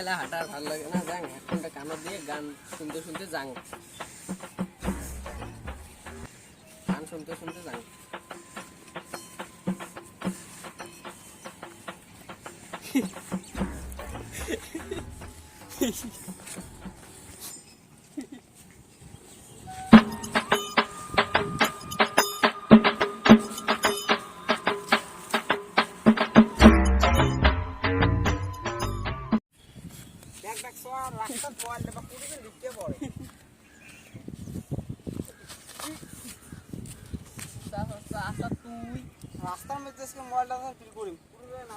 এলা হাঁটা আর ভালো লাগে না, যাং হেডফোনটা কানে দিয়ে গান শুনতে শুনতে যাং, গান শুনতে শুনতে যাং। রাস্তার মধ্যে মোবাইলটা ফিল করি পুরো না